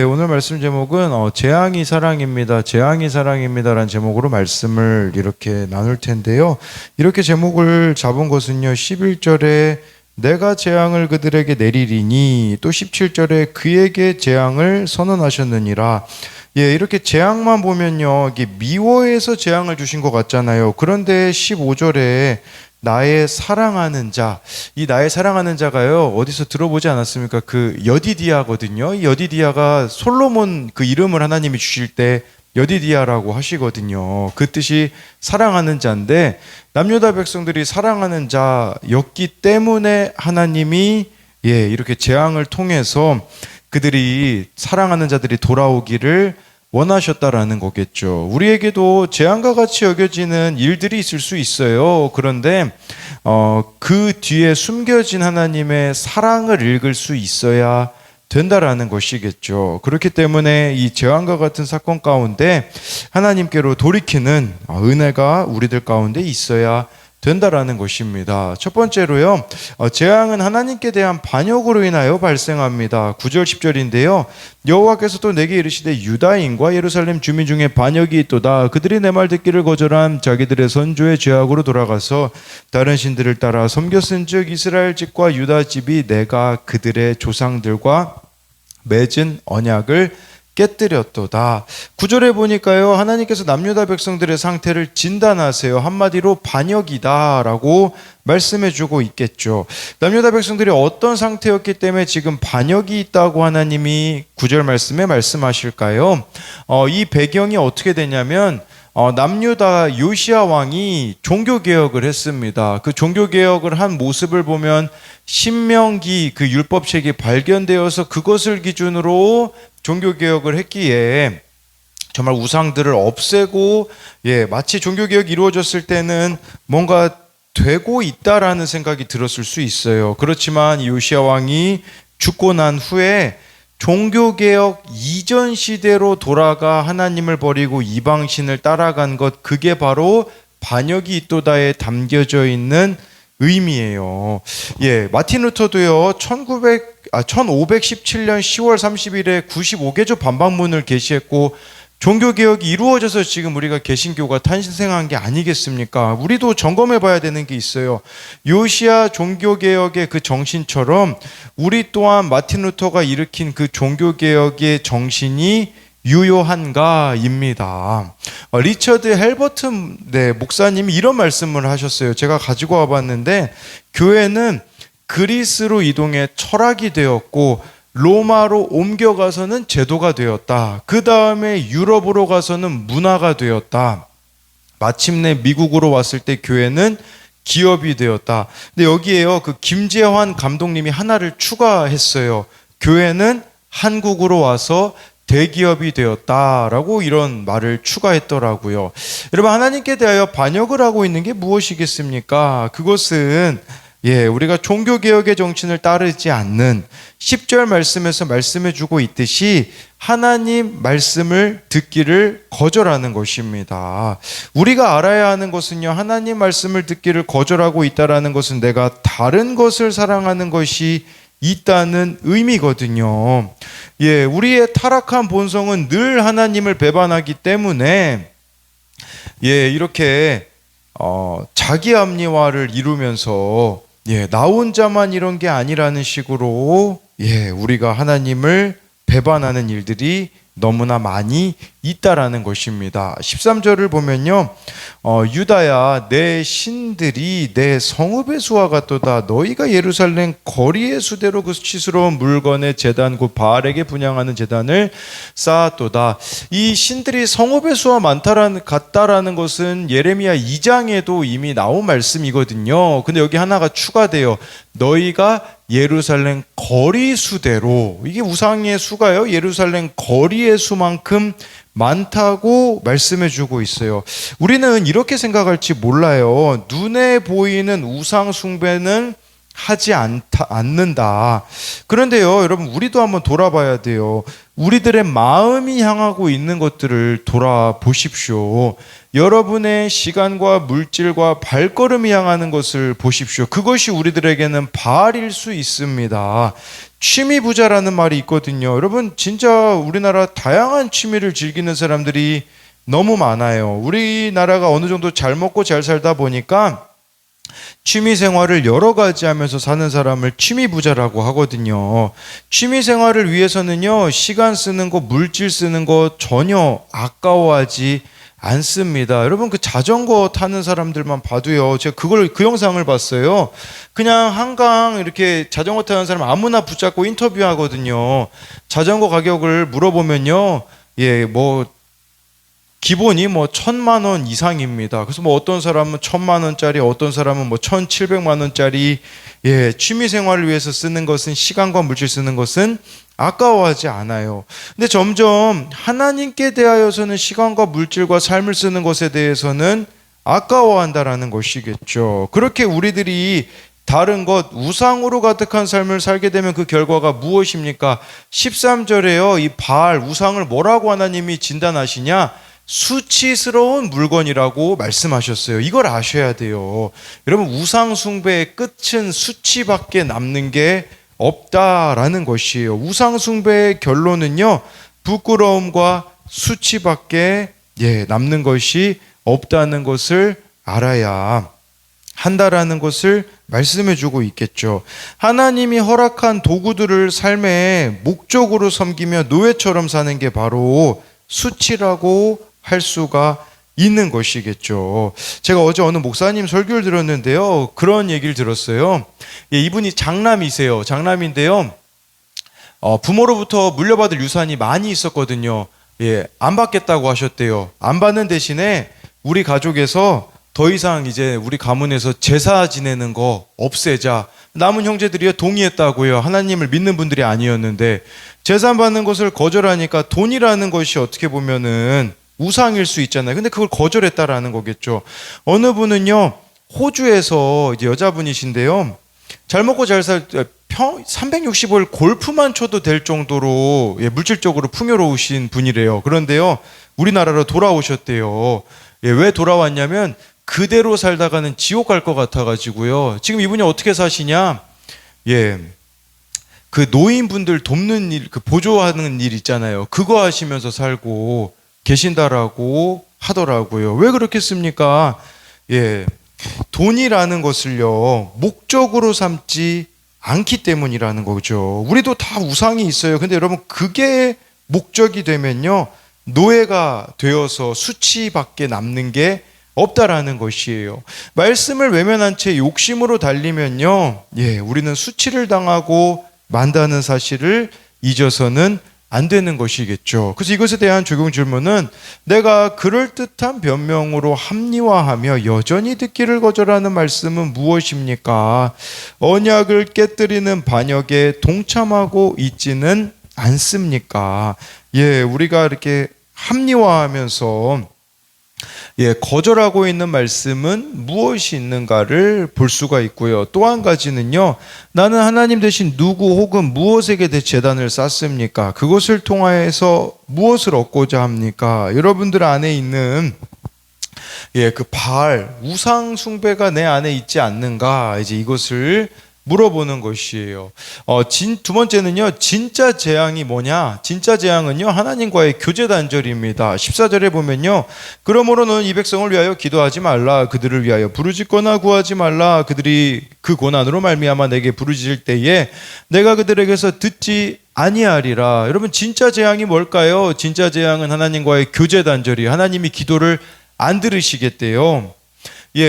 네, 오늘 말씀 제목은 재앙이 사랑입니다. 재앙이 사랑입니다라는 제목으로 말씀을 이렇게 나눌 텐데요. 이렇게 제목을 잡은 것은요. 11절에 내가 재앙을 그들에게 내리리니 또 17절에 그에게 재앙을 선언하셨느니라. 예, 이렇게 재앙만 보면요. 이게 미워해서 재앙을 주신 것 같잖아요. 그런데 15절에 나의 사랑하는 자, 이 나의 사랑하는 자가요, 어디서 들어보지 않았습니까? 그 여디디아거든요. 이 여디디아가 솔로몬 그 이름을 하나님이 주실 때 여디디아라고 하시거든요. 그 뜻이 사랑하는 자인데, 남유다 백성들이 사랑하는 자였기 때문에 하나님이 이렇게 재앙을 통해서 그들이 사랑하는 자들이 돌아오기를 원하셨다라는 거겠죠. 우리에게도 재앙과 같이 여겨지는 일들이 있을 수 있어요. 그런데 그 뒤에 숨겨진 하나님의 사랑을 읽을 수 있어야 된다라는 것이겠죠. 그렇기 때문에 이 재앙과 같은 사건 가운데 하나님께로 돌이키는 은혜가 우리들 가운데 있어야 된다라는 것입니다. 첫 번째로요, 재앙은 하나님께 대한 반역으로 인하여 발생합니다. 9절 10절인데요. 여호와께서 또 내게 이르시되 유다인과 예루살렘 주민 중에 반역이 있도다. 그들이 내 말 듣기를 거절함 자기들의 선조의 죄악으로 돌아가서 다른 신들을 따라 섬겼은즉 이스라엘 집과 유다 집이 내가 그들의 조상들과 맺은 언약을 깨뜨렸도다. 9절에 보니까요, 하나님께서 남유다 백성들의 상태를 진단하세요. 한마디로 반역이다 라고 말씀해 주고 있겠죠. 남유다 백성들이 어떤 상태였기 때문에 지금 반역이 있다고 하나님이 9절 말씀에 말씀하실까요? 이 배경이 어떻게 되냐면 남유다 요시야 왕이 종교개혁을 했습니다. 그 종교개혁을 한 모습을 보면 신명기 그 율법책이 발견되어서 그것을 기준으로 종교개혁을 했기에 정말 우상들을 없애고 마치 종교개혁이 이루어졌을 때는 뭔가 되고 있다라는 생각이 들었을 수 있어요. 그렇지만 요시야 왕이 죽고 난 후에 종교개혁 이전 시대로 돌아가 하나님을 버리고 이방신을 따라간 것, 그게 바로 반역이 있도다에 담겨져 있는 의미예요. 마틴 루터도요, 1517년 10월 30일에 95개조 반박문을 게시했고, 종교개혁이 이루어져서 지금 우리가 개신교가 탄생한 게 아니겠습니까? 우리도 점검해 봐야 되는 게 있어요. 요시야 종교개혁의 그 정신처럼 우리 또한 마틴 루터가 일으킨 그 종교개혁의 정신이 유효한가입니다. 리처드 헬버튼 목사님이 이런 말씀을 하셨어요. 제가 가지고 와봤는데, 교회는 그리스로 이동해 철학이 되었고 로마로 옮겨가서는 제도가 되었다. 그 다음에 유럽으로 가서는 문화가 되었다. 마침내 미국으로 왔을 때 교회는 기업이 되었다. 근데 여기에요, 그 김재환 감독님이 하나를 추가했어요. 교회는 한국으로 와서 대기업이 되었다라고 이런 말을 추가했더라고요. 여러분, 하나님께 대하여 반역을 하고 있는 게 무엇이겠습니까? 그것은 우리가 종교개혁의 정신을 따르지 않는 10절 말씀에서 말씀해주고 있듯이 하나님 말씀을 듣기를 거절하는 것입니다. 우리가 알아야 하는 것은요, 하나님 말씀을 듣기를 거절하고 있다는 것은 내가 다른 것을 사랑하는 것이 있다는 의미거든요. 우리의 타락한 본성은 늘 하나님을 배반하기 때문에 이렇게 자기 합리화를 이루면서 나 혼자만 이런 게 아니라는 식으로 우리가 하나님을 배반하는 일들이 너무나 많이 있다라는 것입니다. 13절을 보면요, 유다야 내 신들이 내 성읍의 수와 같도다. 너희가 예루살렘 거리의 수대로 그 수치스러운 물건의 제단 곧 바알에게 분향하는 제단을 쌓았도다. 이 신들이 성읍의 수와 같다라는 것은 예레미야 2장에도 이미 나온 말씀이거든요. 근데 여기 하나가 추가돼요. 너희가 예루살렘 거리 수대로, 이게 우상의 수가요, 예루살렘 거리의 수만큼 많다고 말씀해 주고 있어요. 우리는 이렇게 생각할지 몰라요. 눈에 보이는 우상 숭배는 하지 않는다. 그런데요, 여러분, 우리도 한번 돌아봐야 돼요. 우리들의 마음이 향하고 있는 것들을 돌아보십시오. 여러분의 시간과 물질과 발걸음이 향하는 것을 보십시오. 그것이 우리들에게는 바알일 수 있습니다. 취미 부자라는 말이 있거든요. 여러분, 진짜 우리나라 다양한 취미를 즐기는 사람들이 너무 많아요. 우리나라가 어느 정도 잘 먹고 잘 살다 보니까 취미 생활을 여러 가지 하면서 사는 사람을 취미 부자라고 하거든요. 취미 생활을 위해서는요, 시간 쓰는 거, 물질 쓰는 거 전혀 아까워하지 않습니다. 여러분, 그 자전거 타는 사람들만 봐도요, 제가 그 영상을 봤어요. 그냥 한강 이렇게 자전거 타는 사람 아무나 붙잡고 인터뷰하거든요. 자전거 가격을 물어보면요, 기본이 1,000만 원 이상입니다. 그래서 어떤 사람은 1,000만 원짜리, 어떤 사람은 1,700만 원짜리, 취미 생활을 위해서 쓰는 것은, 시간과 물질 쓰는 것은 아까워하지 않아요. 근데 점점 하나님께 대하여서는 시간과 물질과 삶을 쓰는 것에 대해서는 아까워한다라는 것이겠죠. 그렇게 우리들이 다른 것, 우상으로 가득한 삶을 살게 되면 그 결과가 무엇입니까? 13절에요. 이 바알, 우상을 뭐라고 하나님이 진단하시냐? 수치스러운 물건이라고 말씀하셨어요. 이걸 아셔야 돼요. 여러분, 우상 숭배의 끝은 수치밖에 남는 게 없다라는 것이에요. 우상 숭배의 결론은요, 부끄러움과 수치밖에 남는 것이 없다는 것을 알아야 한다라는 것을 말씀해 주고 있겠죠. 하나님이 허락한 도구들을 삶의 목적으로 섬기며 노예처럼 사는 게 바로 수치라고 할 수가 있는 것이겠죠. 제가 어제 어느 목사님 설교를 들었는데요, 그런 얘기를 들었어요. 이분이 장남이세요. 장남인데요, 부모로부터 물려받을 유산이 많이 있었거든요. 안 받겠다고 하셨대요. 안 받는 대신에 우리 가족에서 더 이상 이제 우리 가문에서 제사 지내는 거 없애자. 남은 형제들이 동의했다고요. 하나님을 믿는 분들이 아니었는데 제사 받는 것을 거절하니까 돈이라는 것이 어떻게 보면은 우상일 수 있잖아요. 근데 그걸 거절했다라는 거겠죠. 어느 분은요, 호주에서 이제 여자분이신데요, 잘 먹고 잘 살 365일 골프만 쳐도 될 정도로 물질적으로 풍요로우신 분이래요. 그런데요, 우리나라로 돌아오셨대요. 왜 돌아왔냐면 그대로 살다가는 지옥 갈 것 같아가지고요. 지금 이분이 어떻게 사시냐? 그 노인분들 돕는 일, 그 보조하는 일 있잖아요. 그거 하시면서 살고 계신다라고 하더라고요. 왜 그렇겠습니까? 돈이라는 것을요, 목적으로 삼지 않기 때문이라는 거죠. 우리도 다 우상이 있어요. 근데 여러분, 그게 목적이 되면요, 노예가 되어서 수치밖에 남는 게 없다라는 것이에요. 말씀을 외면한 채 욕심으로 달리면요, 우리는 수치를 당하고 만다는 사실을 잊어서는 안 되는 것이겠죠. 그래서 이것에 대한 적용 질문은, 내가 그럴듯한 변명으로 합리화하며 여전히 듣기를 거절하는 말씀은 무엇입니까? 언약을 깨뜨리는 반역에 동참하고 있지는 않습니까? 우리가 이렇게 합리화하면서 거절하고 있는 말씀은 무엇이 있는가를 볼 수가 있고요. 또 한 가지는요, 나는 하나님 대신 누구 혹은 무엇에게 제단을 쌓습니까? 그것을 통하여서 무엇을 얻고자 합니까? 여러분들 안에 있는 그 바알, 우상 숭배가 내 안에 있지 않는가? 이제 이것을 물어보는 것이에요. 두 번째는요, 진짜 재앙이 뭐냐? 진짜 재앙은요, 하나님과의 교제 단절입니다. 14절에 보면요, 그러므로 너는 이 백성을 위하여 기도하지 말라. 그들을 위하여 부르짖거나 구하지 말라. 그들이 그 고난으로 말미암아 내게 부르짖을 때에 내가 그들에게서 듣지 아니하리라. 여러분, 진짜 재앙이 뭘까요? 진짜 재앙은 하나님과의 교제 단절이, 하나님이 기도를 안 들으시겠대요.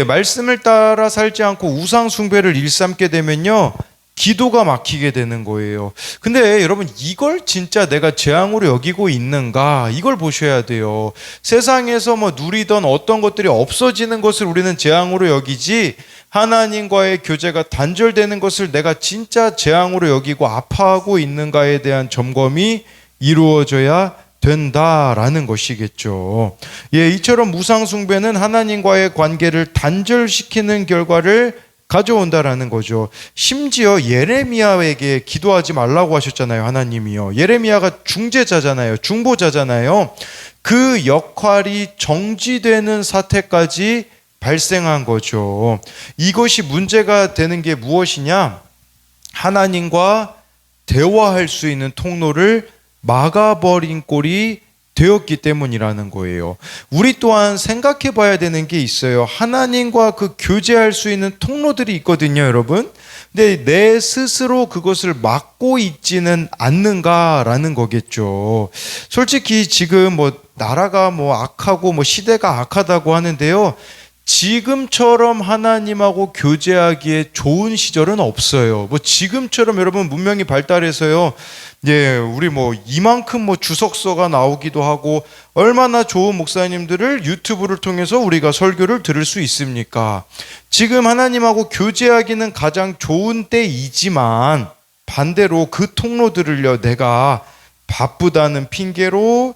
말씀을 따라 살지 않고 우상 숭배를 일삼게 되면요, 기도가 막히게 되는 거예요. 근데 여러분, 이걸 진짜 내가 재앙으로 여기고 있는가? 이걸 보셔야 돼요. 세상에서 누리던 어떤 것들이 없어지는 것을 우리는 재앙으로 여기지, 하나님과의 교제가 단절되는 것을 내가 진짜 재앙으로 여기고 아파하고 있는가에 대한 점검이 이루어져야 된다라는 것이겠죠. 이처럼 우상 숭배는 하나님과의 관계를 단절시키는 결과를 가져온다라는 거죠. 심지어 예레미야에게 기도하지 말라고 하셨잖아요. 하나님이요. 예레미야가 중재자잖아요. 중보자잖아요. 그 역할이 정지되는 사태까지 발생한 거죠. 이것이 문제가 되는 게 무엇이냐? 하나님과 대화할 수 있는 통로를 막아버린 꼴이 되었기 때문이라는 거예요. 우리 또한 생각해 봐야 되는 게 있어요. 하나님과 그 교제할 수 있는 통로들이 있거든요, 여러분. 근데 내 스스로 그것을 막고 있지는 않는가라는 거겠죠. 솔직히 지금 나라가 악하고 시대가 악하다고 하는데요. 지금처럼 하나님하고 교제하기에 좋은 시절은 없어요. 지금처럼 여러분 문명이 발달해서요. 우리 이만큼 주석서가 나오기도 하고 얼마나 좋은 목사님들을 유튜브를 통해서 우리가 설교를 들을 수 있습니까? 지금 하나님하고 교제하기는 가장 좋은 때이지만 반대로 그 통로들을요, 내가 바쁘다는 핑계로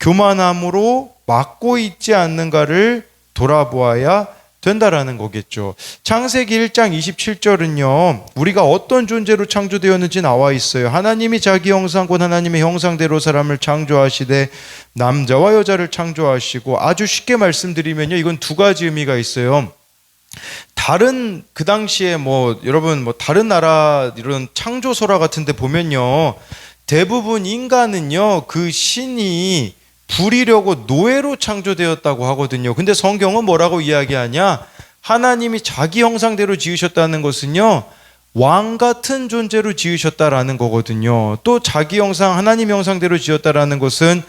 교만함으로 막고 있지 않는가를 돌아보아야 된다라는 거겠죠. 창세기 1장 27절은요. 우리가 어떤 존재로 창조되었는지 나와 있어요. 하나님이 자기 형상 곧 하나님의 형상대로 사람을 창조하시되 남자와 여자를 창조하시고, 아주 쉽게 말씀드리면요. 이건 두 가지 의미가 있어요. 그 당시에 여러분 다른 나라 이런 창조설화 같은 데 보면요. 대부분 인간은요. 그 신이 부리려고 노예로 창조되었다고 하거든요. 근데 성경은 뭐라고 이야기하냐? 하나님이 자기 형상대로 지으셨다는 것은요, 왕 같은 존재로 지으셨다라는 거거든요. 또 자기 형상, 하나님 형상대로 지었다라는 것은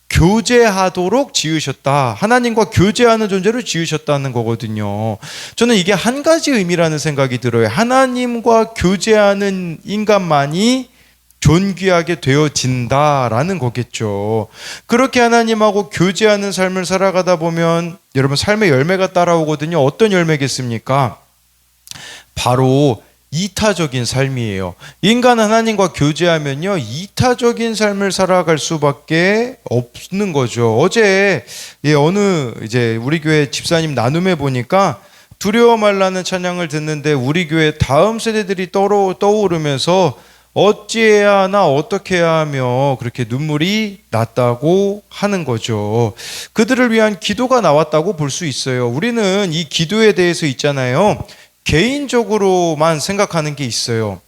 교제하도록 지으셨다. 하나님과 교제하는 존재로 지으셨다는 거거든요. 저는 이게 한 가지 의미라는 생각이 들어요. 하나님과 교제하는 인간만이 존귀하게 되어진다라는 거겠죠. 그렇게 하나님하고 교제하는 삶을 살아가다 보면 여러분 삶의 열매가 따라오거든요. 어떤 열매겠습니까? 바로 이타적인 삶이에요. 인간은 하나님과 교제하면요, 이타적인 삶을 살아갈 수밖에 없는 거죠. 어제 우리 교회 집사님 나눔에 보니까 두려워 말라는 찬양을 듣는데 우리 교회 다음 세대들이 떠오르면서 어찌해야 하나 어떻게 해야 하며 그렇게 눈물이 났다고 하는 거죠. 그들을 위한 기도가 나왔다고 볼 수 있어요. 우리는 이 기도에 대해서 있잖아요. 개인적으로만 생각하는 게 있어요.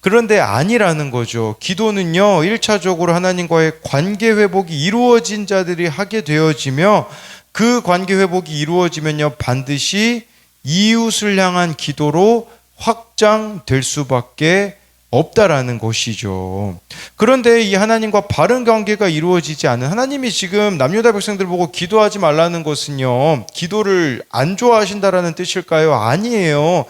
그런데 아니라는 거죠. 기도는요, 1차적으로 하나님과의 관계 회복이 이루어진 자들이 하게 되어지며, 그 관계 회복이 이루어지면요, 반드시 이웃을 향한 기도로 확장될 수밖에 없다라는 것이죠. 그런데 이 하나님과 바른 관계가 이루어지지 않은, 하나님이 지금 남유다 백성들 보고 기도하지 말라는 것은요, 기도를 안 좋아하신다라는 뜻일까요? 아니에요.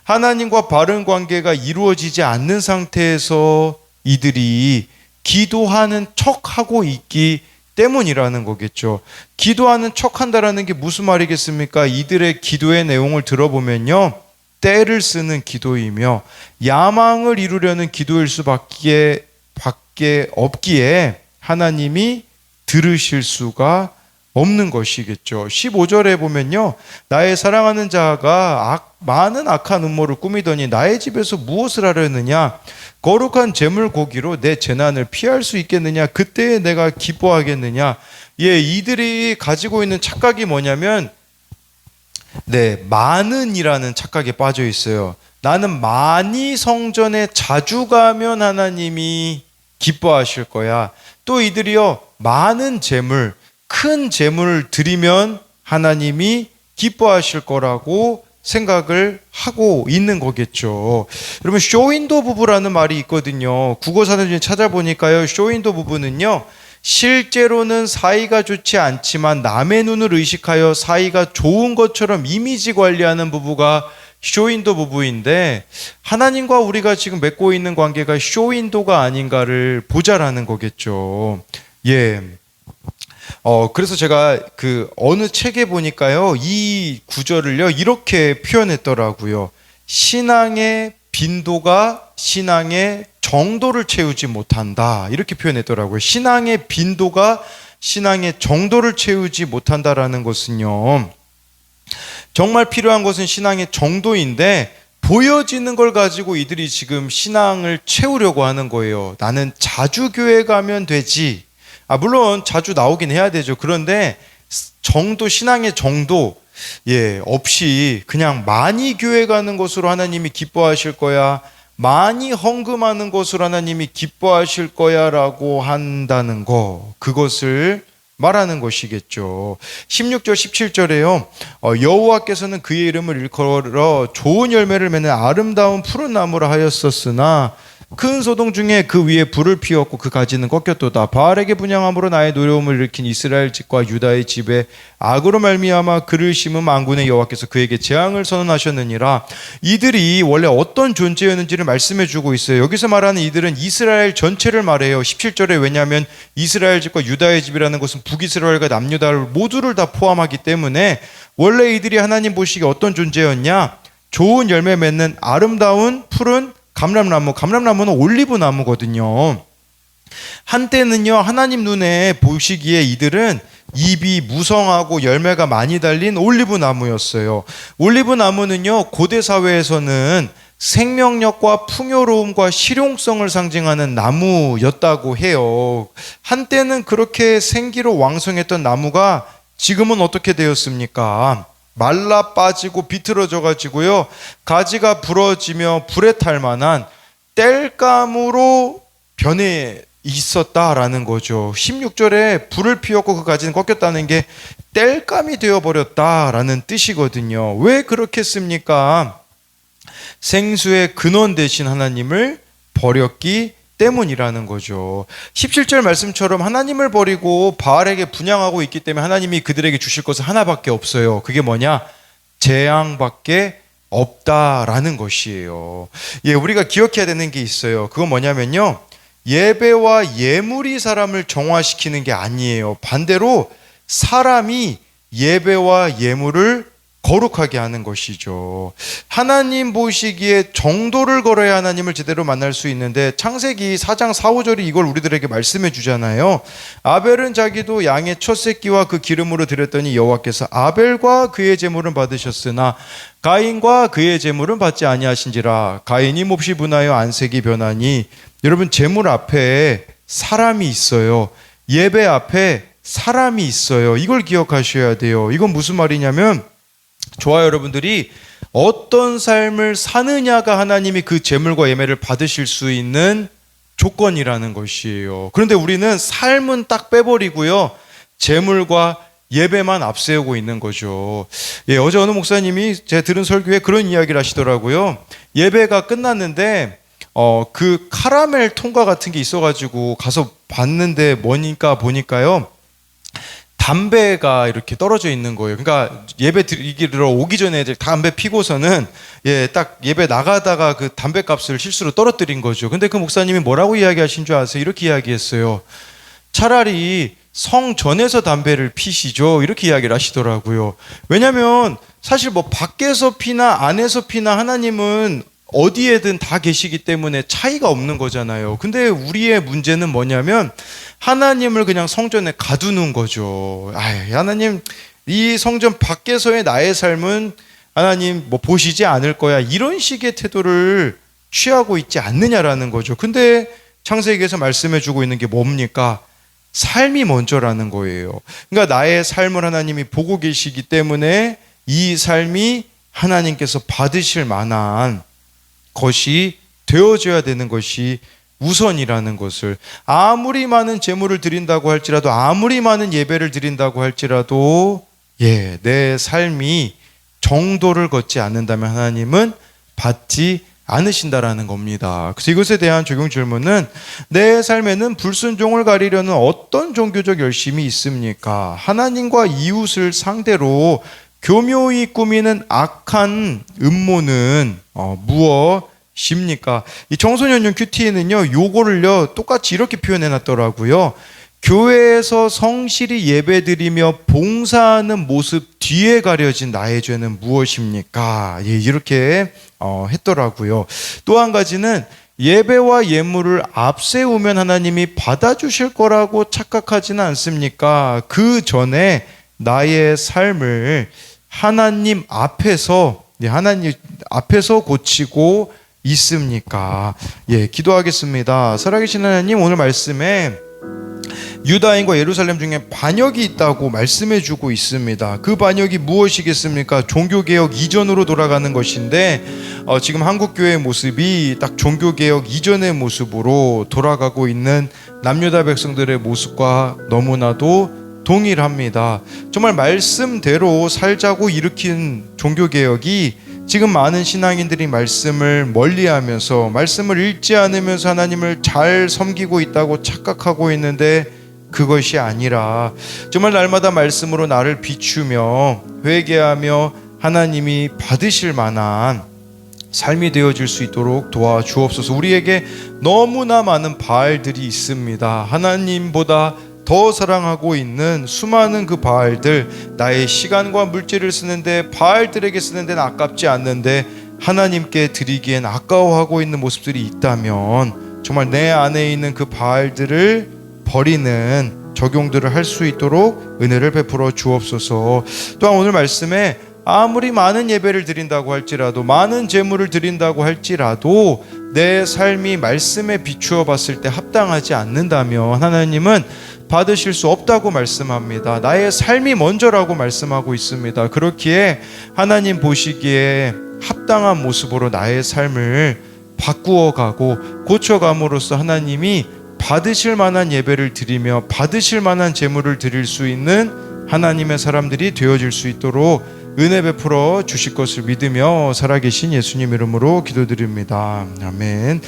하나님과 바른 관계가 이루어지지 않는 상태에서 이들이 기도하는 척하고 있기 때문이라는 거겠죠. 기도하는 척한다라는 게 무슨 말이겠습니까? 이들의 기도의 내용을 들어보면요, 때를 쓰는 기도이며 야망을 이루려는 기도일 수밖에 없기에 하나님이 들으실 수가 없는 것이겠죠. 15절에 보면요, 나의 사랑하는 자가 많은 악한 음모를 꾸미더니 나의 집에서 무엇을 하려느냐? 거룩한 제물 고기로 내 재난을 피할 수 있겠느냐? 그때에 내가 기뻐하겠느냐? 이들이 가지고 있는 착각이 뭐냐면, 많은이라는 착각에 빠져 있어요. 나는 많이 성전에 자주 가면 하나님이 기뻐하실 거야. 또 이들이요, 많은 재물, 큰 재물을 드리면 하나님이 기뻐하실 거라고 생각을 하고 있는 거겠죠. 여러분, 쇼윈도 부부라는 말이 있거든요. 국어사전 중에 찾아보니까요, 쇼윈도 부부는요, 실제로는 사이가 좋지 않지만 남의 눈을 의식하여 사이가 좋은 것처럼 이미지 관리하는 부부가 쇼윈도 부부인데, 하나님과 우리가 지금 맺고 있는 관계가 쇼윈도가 아닌가를 보자라는 거겠죠. 그래서 제가 어느 책에 보니까요, 이 구절을요, 이렇게 표현했더라고요. 신앙의 빈도가 신앙의 정도를 채우지 못한다. 이렇게 표현했더라고요. 신앙의 빈도가 신앙의 정도를 채우지 못한다라는 것은요, 정말 필요한 것은 신앙의 정도인데 보여지는 걸 가지고 이들이 지금 신앙을 채우려고 하는 거예요. 나는 자주 교회 가면 되지. 물론 자주 나오긴 해야 되죠. 그런데 신앙의 정도 없이 그냥 많이 교회 가는 것으로 하나님이 기뻐하실 거야, 많이 헌금하는 것으로 하나님이 기뻐하실 거야 라고 한다는 거, 그것을 말하는 것이겠죠. 16절 17절에요. 여호와께서는 그의 이름을 일컬어 좋은 열매를 맺는 아름다운 푸른 나무라 하였었으나 큰 소동 중에 그 위에 불을 피웠고 그 가지는 꺾였도다. 바알에게 분향함으로 나의 노여움을 일으킨 이스라엘 집과 유다의 집에 악으로 말미암아 그를 심은 만군의 여호와께서 그에게 재앙을 선언하셨느니라. 이들이 원래 어떤 존재였는지를 말씀해 주고 있어요. 여기서 말하는 이들은 이스라엘 전체를 말해요. 17절에, 왜냐하면 이스라엘 집과 유다의 집이라는 것은 북이스라엘과 남유다를 모두를 다 포함하기 때문에 원래 이들이 하나님 보시기에 어떤 존재였냐? 좋은 열매 맺는 아름다운 푸른 감람나무, 감람나무는 올리브나무거든요. 한때는요, 하나님 눈에 보시기에 이들은 잎이 무성하고 열매가 많이 달린 올리브나무였어요. 올리브나무는요, 고대 사회에서는 생명력과 풍요로움과 실용성을 상징하는 나무였다고 해요. 한때는 그렇게 생기로 왕성했던 나무가 지금은 어떻게 되었습니까? 말라 빠지고 비틀어져 가지고요, 가지가 부러지며 불에 탈 만한 땔감으로 변해 있었다라는 거죠. 16절에 불을 피웠고 그 가지는 꺾였다는 게 땔감이 되어버렸다라는 뜻이거든요. 왜 그렇겠습니까? 생수의 근원 되신 하나님을 버렸기 때문이라는 거죠. 17절 말씀처럼 하나님을 버리고 바알에게 분향하고 있기 때문에 하나님이 그들에게 주실 것은 하나밖에 없어요. 그게 뭐냐? 재앙밖에 없다라는 것이에요. 우리가 기억해야 되는 게 있어요. 그건 뭐냐면요, 예배와 예물이 사람을 정화시키는 게 아니에요. 반대로 사람이 예배와 예물을 거룩하게 하는 것이죠. 하나님 보시기에 정도를 걸어야 하나님을 제대로 만날 수 있는데, 창세기 4장 4, 5절이 이걸 우리들에게 말씀해 주잖아요. 아벨은 자기도 양의 첫 새끼와 그 기름으로 드렸더니 여호와께서 아벨과 그의 제물은 받으셨으나 가인과 그의 제물은 받지 아니하신지라. 가인이 몹시 분하여 안색이 변하니. 여러분, 제물 앞에 사람이 있어요. 예배 앞에 사람이 있어요. 이걸 기억하셔야 돼요. 이건 무슨 말이냐면, 저와 여러분들이 어떤 삶을 사느냐가 하나님이 그 제물과 예배를 받으실 수 있는 조건이라는 것이에요. 그런데 우리는 삶은 딱 빼버리고요, 제물과 예배만 앞세우고 있는 거죠. 어제 어느 목사님이 제가 들은 설교에 그런 이야기를 하시더라고요. 예배가 끝났는데 그 카라멜 통과 같은 게 있어가지고 가서 봤는데 뭐니까 보니까요, 담배가 이렇게 떨어져 있는 거예요. 그러니까 예배 드리러 오기 전에 담배 피고서는 딱 예배 나가다가 그 담배 값을 실수로 떨어뜨린 거죠. 근데 그 목사님이 뭐라고 이야기하신 줄 아세요? 이렇게 이야기했어요. 차라리 성 전에서 담배를 피시죠. 이렇게 이야기를 하시더라고요. 왜냐하면 사실 뭐 밖에서 피나 안에서 피나 하나님은 어디에든 다 계시기 때문에 차이가 없는 거잖아요. 근데 우리의 문제는 뭐냐면 하나님을 그냥 성전에 가두는 거죠. 하나님, 이 성전 밖에서의 나의 삶은 하나님 뭐 보시지 않을 거야, 이런 식의 태도를 취하고 있지 않느냐라는 거죠. 근데 창세기에서 말씀해 주고 있는 게 뭡니까? 삶이 먼저라는 거예요. 그러니까 나의 삶을 하나님이 보고 계시기 때문에 이 삶이 하나님께서 받으실 만한 것이 되어져야 되는 것이 우선이라는 것을, 아무리 많은 제물을 드린다고 할지라도, 아무리 많은 예배를 드린다고 할지라도 내 삶이 정도를 걷지 않는다면 하나님은 받지 않으신다라는 겁니다. 그래서 이것에 대한 적용 질문은, 내 삶에는 불순종을 가리려는 어떤 종교적 열심이 있습니까? 하나님과 이웃을 상대로 교묘히 꾸미는 악한 음모는 무엇입니까? 이 청소년용 큐티에는요, 요거를요 똑같이 이렇게 표현해 놨더라고요. 교회에서 성실히 예배드리며 봉사하는 모습 뒤에 가려진 나의 죄는 무엇입니까? 이렇게 했더라고요. 또 한 가지는, 예배와 예물을 앞세우면 하나님이 받아주실 거라고 착각하지는 않습니까? 그 전에 나의 삶을 하나님 앞에서 하나님 앞에서 고치고 있습니까? 예, 기도하겠습니다. 살아계신 하나님, 오늘 말씀에 유다인과 예루살렘 중에 반역이 있다고 말씀해 주고 있습니다. 그 반역이 무엇이겠습니까? 종교개혁 이전으로 돌아가는 것인데 지금 한국교회의 모습이 딱 종교개혁 이전의 모습으로 돌아가고 있는 남유다 백성들의 모습과 너무나도 동일합니다. 정말 말씀대로 살자고 일으킨 종교개혁이 지금 많은 신앙인들이 말씀을 멀리하면서 말씀을 읽지 않으면서 하나님을 잘 섬기고 있다고 착각하고 있는데, 그것이 아니라 정말 날마다 말씀으로 나를 비추며 회개하며 하나님이 받으실 만한 삶이 되어질 수 있도록 도와주옵소서. 우리에게 너무나 많은 바알들이 있습니다. 하나님보다 더 사랑하고 있는 수많은 그 바알들, 나의 시간과 물질을 쓰는데, 바알들에게 쓰는 데는 아깝지 않는데 하나님께 드리기엔 아까워하고 있는 모습들이 있다면, 정말 내 안에 있는 그 바알들을 버리는 적용들을 할 수 있도록 은혜를 베풀어 주옵소서. 또한 오늘 말씀에 아무리 많은 예배를 드린다고 할지라도, 많은 제물을 드린다고 할지라도 내 삶이 말씀에 비추어 봤을 때 합당하지 않는다면 하나님은 받으실 수 없다고 말씀합니다. 나의 삶이 먼저라고 말씀하고 있습니다. 그렇기에 하나님 보시기에 합당한 모습으로 나의 삶을 바꾸어가고 고쳐감으로써 하나님이 받으실 만한 예배를 드리며 받으실 만한 제물을 드릴 수 있는 하나님의 사람들이 되어질 수 있도록 은혜 베풀어 주실 것을 믿으며 살아계신 예수님 이름으로 기도드립니다. 아멘.